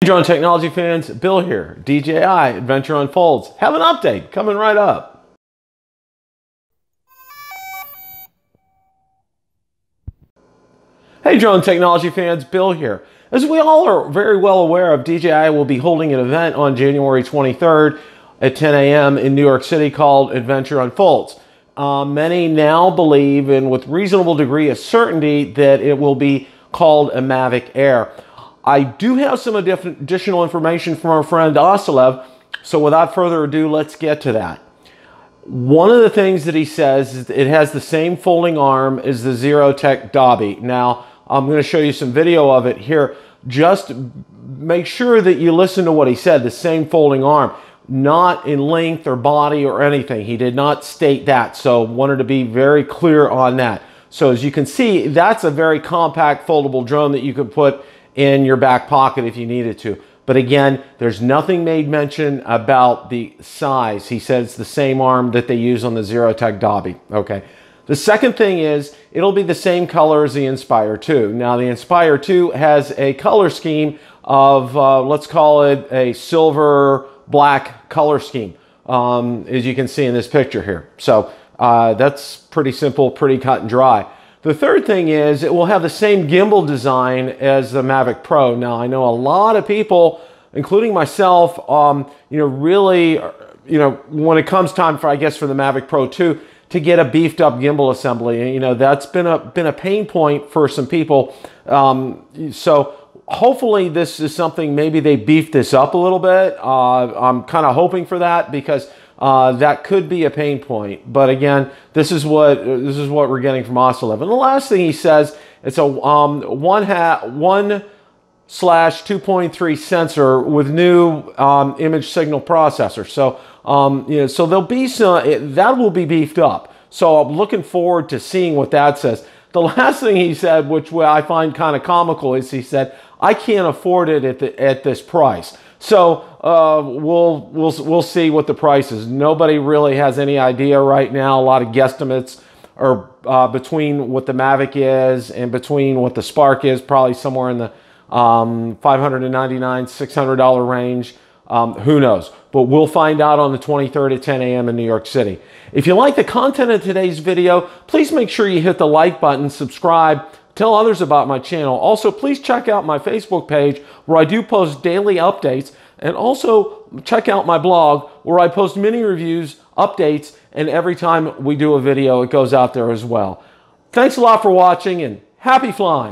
Drone technology fans, Bill here. DJI Adventure Unfolds. Have an update coming right up. Hey drone technology fans, Bill here. As we all are very well aware of, DJI will be holding an event on January 23rd at 10 a.m. in New York City called Adventure Unfolds. Many now believe, and with reasonable degree of certainty, that it will be called a Mavic Air. I do have some additional information from our friend Asalev, so without further ado, let's get to that. One of the things that he says is it has the same folding arm as the Zerotech Dobby. Now, I'm going to show you some video of it here. Just make sure that you listen to what he said, the same folding arm, not in length or body or anything. He did not state that, so wanted to be very clear on that. So as you can see, that's a very compact foldable drone that you could put in your back pocket if you needed to. But again, there's nothing made mention about the size. He says the same arm that they use on the Zerotech Dobby. Okay. The second thing is it'll be the same color as the Inspire 2. Now the Inspire 2 has a color scheme of, let's call it a silver black color scheme, as you can see in this picture here. So that's pretty simple, pretty cut and dry. The third thing is it will have the same gimbal design as the Mavic Pro. Now, I know a lot of people, including myself, really, when it comes time for, I guess, for the Mavic Pro 2 to get a beefed up gimbal assembly, that's been a pain point for some people. So hopefully this is something, maybe they beef this up a little bit. I'm kind of hoping for that because that could be a pain point, but again, this is what we're getting from Asalev. And the last thing he says, it's a 1/2.3 sensor with new image signal processor. So so there'll be some that will be beefed up. So I'm looking forward to seeing what that says. The last thing he said, which I find kind of comical, is he said, "I can't afford it at this price." So we'll see what the price is. Nobody really has any idea right now. A lot of guesstimates are between what the Mavic is and between what the Spark is, probably somewhere in the $599, $600 range. Who knows? But we'll find out on the 23rd at 10 a.m. in New York City. If you like the content of today's video, please make sure you hit the like button, subscribe, tell others about my channel. Also, please check out my Facebook page where I do post daily updates, and also check out my blog where I post mini reviews, updates, and every time we do a video, it goes out there as well. Thanks a lot for watching and happy flying.